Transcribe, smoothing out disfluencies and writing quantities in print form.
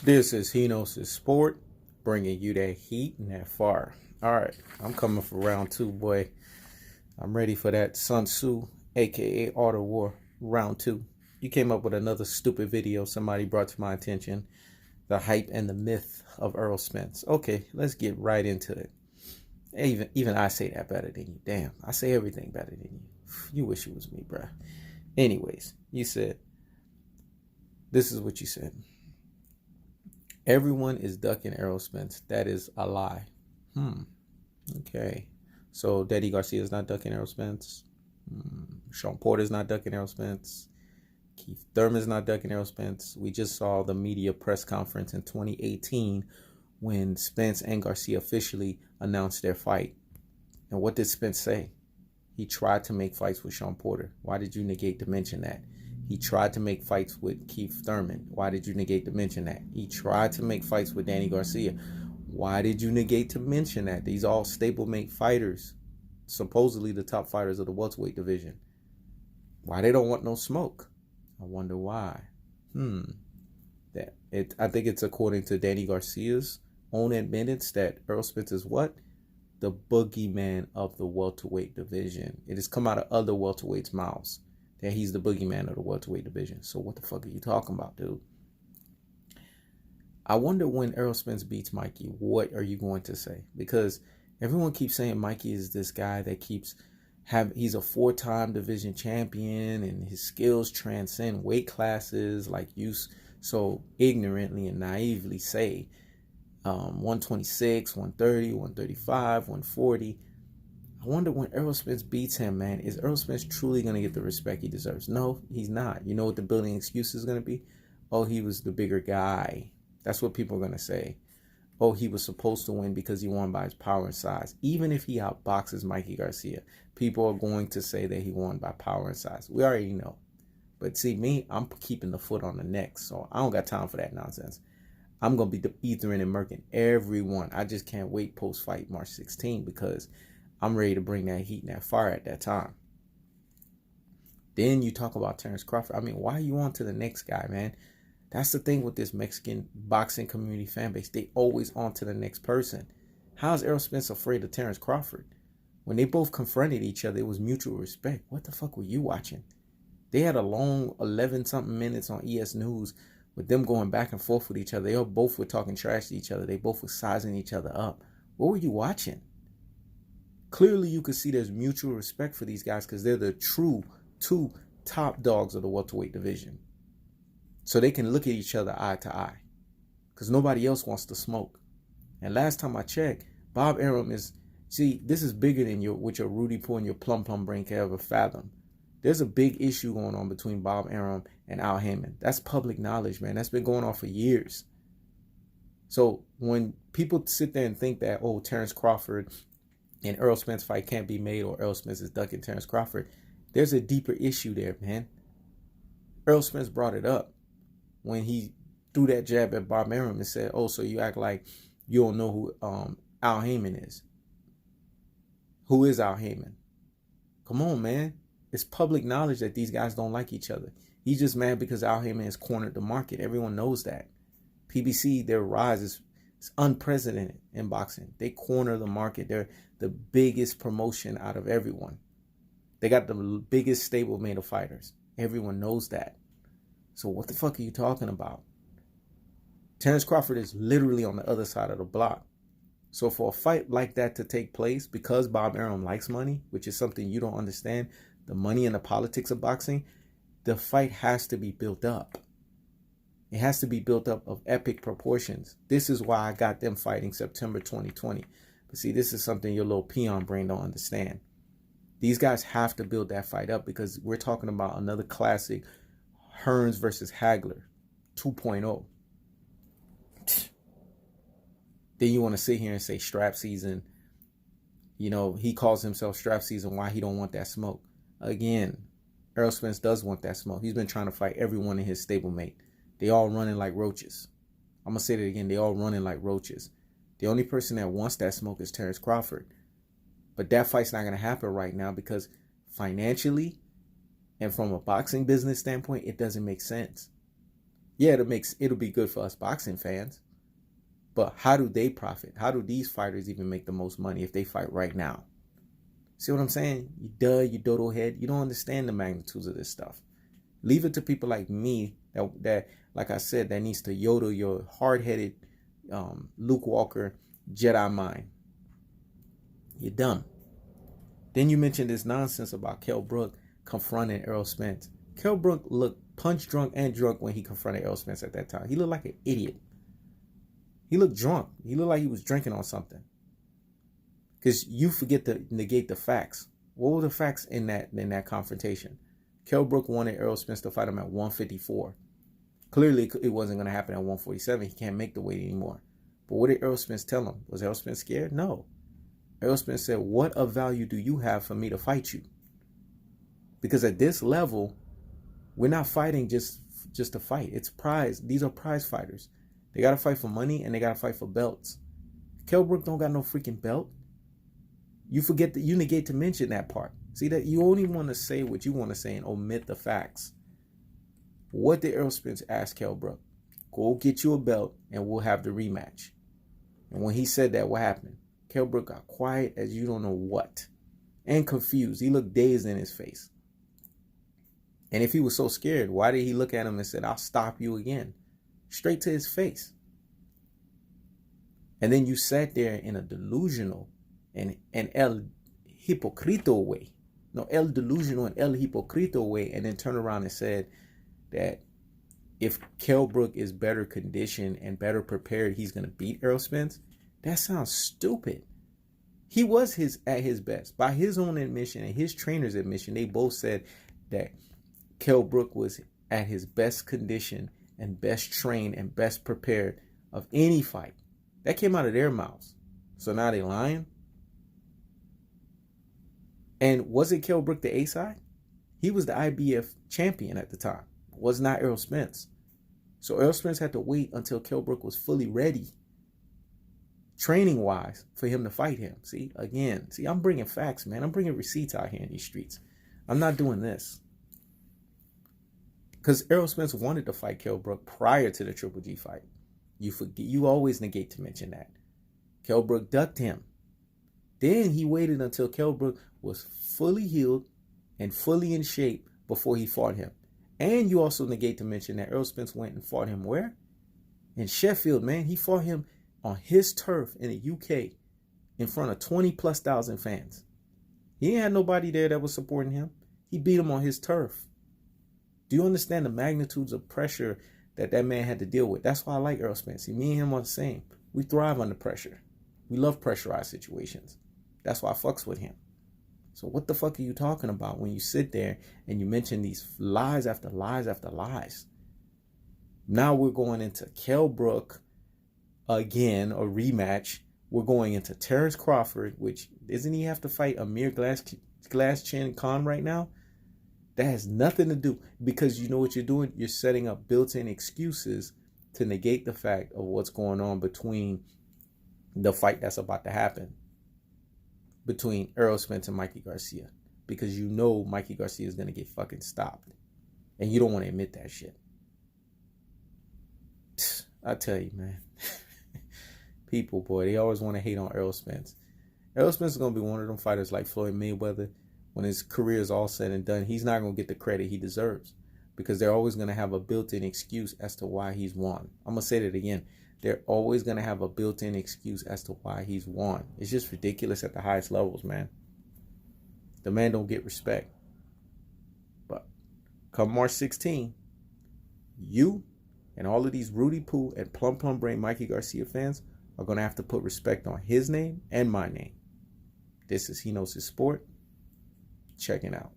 This is Hino's Sport, bringing you that heat and that fire. All right, I'm coming for round two, boy. I'm ready for that Sun Tzu, aka Art of War, round two. You came up with another stupid video somebody brought to my attention, the hype and the myth of Errol Spence. Okay, let's get right into it. Even I say that better than you. Damn, I say everything better than you. You wish it was me, bruh. Anyways, you said, this is what you said. Everyone is ducking Errol Spence. That is a lie. Okay. So Daddy Garcia is not ducking Errol Spence. Sean Porter's not ducking Errol Spence. Keith Thurman's not ducking Errol Spence. We just saw the media press conference in 2018 when Spence and Garcia officially announced their fight. And what did Spence say? He tried to make fights with Sean Porter. Why did you negate to mention that? He tried to make fights with Keith Thurman. Why did you negate to mention that? He tried to make fights with Danny Garcia. Why did you negate to mention that? These all stablemate fighters, supposedly the top fighters of the welterweight division. Why they don't want no smoke? I wonder why. I think it's according to Danny Garcia's own admittance that Errol Spence is what? The boogeyman of the welterweight division. It has come out of other welterweights' mouths that he's the boogeyman of the welterweight division. So what the fuck are you talking about, dude? I wonder when Errol Spence beats Mikey, what are you going to say? Because everyone keeps saying Mikey is this guy that he's a 4-time division champion and his skills transcend weight classes, like you so ignorantly and naively say. 126, 130, 135, 140. I wonder when Errol Spence beats him, man, is Errol Spence truly going to get the respect he deserves? No, he's not. You know what the building excuse is going to be? Oh, he was the bigger guy. That's what people are going to say. Oh, he was supposed to win because he won by his power and size. Even if he outboxes Mikey Garcia, people are going to say that he won by power and size. We already know. But see, me, I'm keeping the foot on the neck, so I don't got time for that nonsense. I'm going to be ethering and murking everyone. I just can't wait post-fight March 16 because I'm ready to bring that heat and that fire at that time. Then you talk about Terrence Crawford. I mean, why are you on to the next guy, man? That's the thing with this Mexican boxing community fan base. They always on to the next person. How is Errol Spence afraid of Terrence Crawford? When they both confronted each other, it was mutual respect. What the fuck were you watching? They had a long 11-something minutes on ES News with them going back and forth with each other. They all both were talking trash to each other. They both were sizing each other up. What were you watching? Clearly, you could see there's mutual respect for these guys because they're the true two top dogs of the welterweight division. So they can look at each other eye to eye because nobody else wants to smoke. And last time I checked, Bob Arum is, see, this is bigger than what your Rudy Pool and your Plum brain can ever fathom. There's a big issue going on between Bob Arum and Al Haymon. That's public knowledge, man. That's been going on for years. So when people sit there and think that, oh, Terrence Crawford and Errol Spence fight can't be made or Errol Spence is ducking Terrence Crawford, there's a deeper issue there, man. Errol Spence brought it up when he threw that jab at Bob Arum and said, oh, so you act like you don't know who Al Haymon is. Who is Al Haymon? Come on, man. It's public knowledge that these guys don't like each other. He's just mad because Al Haymon has cornered the market. Everyone knows that. PBC, their rise is unprecedented in boxing. They corner the market. They're the biggest promotion out of everyone. They got the biggest stablemate of fighters. Everyone knows that. So what the fuck are you talking about? Terrence Crawford is literally on the other side of the block. So for a fight like that to take place, because Bob Arum likes money, which is something you don't understand, the money and the politics of boxing, the fight has to be built up. It has to be built up of epic proportions. This is why I got them fighting September 2020. But see, this is something your little peon brain don't understand. These guys have to build that fight up because we're talking about another classic, Hearns versus Hagler 2.0. Then you want to sit here and say strap season. You know, he calls himself strap season. Why he don't want that smoke? Again, Errol Spence does want that smoke. He's been trying to fight everyone in his stablemate. They all running like roaches. I'm going to say that again. They all running like roaches. The only person that wants that smoke is Terrence Crawford. But that fight's not going to happen right now because financially and from a boxing business standpoint, it doesn't make sense. Yeah, it'll be good for us boxing fans. But how do they profit? How do these fighters even make the most money if they fight right now? See what I'm saying? You dodo head. You don't understand the magnitudes of this stuff. Leave it to people like me that like I said, that needs to yodel your hard-headed Luke Walker Jedi mind. You're dumb. Then you mentioned this nonsense about Kell Brook confronting Errol Spence. Kell Brook looked punch drunk and drunk when he confronted Errol Spence at that time. He looked like an idiot. He looked drunk. He looked like he was drinking on something. Because you forget to negate the facts. What were the facts in that confrontation? Kell Brook wanted Errol Spence to fight him at 154. Clearly, it wasn't going to happen at 147. He can't make the weight anymore. But what did Errol Spence tell him? Was Errol Spence scared? No. Errol Spence said, what of value do you have for me to fight you? Because at this level, we're not fighting just to fight. It's prize. These are prize fighters. They got to fight for money and they got to fight for belts. Kell Brook don't got no freaking belt. You forget that you negate to mention that part. See that you only want to say what you want to say and omit the facts. What did Errol Spence ask Kell Brook? Go get you a belt and we'll have the rematch. And when he said that, what happened? Kell Brook got quiet as you don't know what. And confused. He looked dazed in his face. And if he was so scared, why did he look at him and said, I'll stop you again? Straight to his face. And then you sat there in a delusional and el hipocrito way. No, el delusional and el hipocrito way. And then turned around and said that if Kell Brook is better conditioned and better prepared, he's going to beat Errol Spence. That sounds stupid. He was at his best. By his own admission and his trainer's admission, they both said that Kell Brook was at his best condition and best trained and best prepared of any fight. That came out of their mouths. So now they lying? And wasn't Kell Brook the A-side? He was the IBF champion at the time. Was not Errol Spence. So Errol Spence had to wait until Kell Brook was fully ready, training-wise, for him to fight him. See, again, I'm bringing facts, man. I'm bringing receipts out here in these streets. I'm not doing this. Because Errol Spence wanted to fight Kell Brook prior to the Triple G fight. You always negate to mention that. Kell Brook ducked him. Then he waited until Kell Brook was fully healed and fully in shape before he fought him. And you also negate to mention that Errol Spence went and fought him where? In Sheffield, man. He fought him on his turf in the UK in front of 20,000+ fans. He ain't had nobody there that was supporting him. He beat him on his turf. Do you understand the magnitudes of pressure that man had to deal with? That's why I like Errol Spence. See, me and him are the same. We thrive under pressure. We love pressurized situations. That's why I fucks with him. So what the fuck are you talking about when you sit there and you mention these lies after lies after lies? Now we're going into Kell Brook again, a rematch. We're going into Terrence Crawford, which doesn't he have to fight Amir Glass Chin Khan right now? That has nothing to do, because you know what you're doing? You're setting up built-in excuses to negate the fact of what's going on between the fight that's about to happen between Errol Spence and Mikey Garcia, because you know Mikey Garcia is going to get fucking stopped, and you don't want to admit that shit. I tell you, man. People, boy, they always want to hate on Errol Spence. Errol Spence is going to be one of them fighters like Floyd Mayweather. When his career is all said and done, he's not going to get the credit he deserves, because they're always going to have a built-in excuse as to why he's won. I'm going to say that again. They're always going to have a built-in excuse as to why he's won. It's just ridiculous at the highest levels, man. The man don't get respect. But come March 16, you and all of these Rudy Poo and Plum Brain Mikey Garcia fans are going to have to put respect on his name and my name. This is He Knows His Sport. Checking out.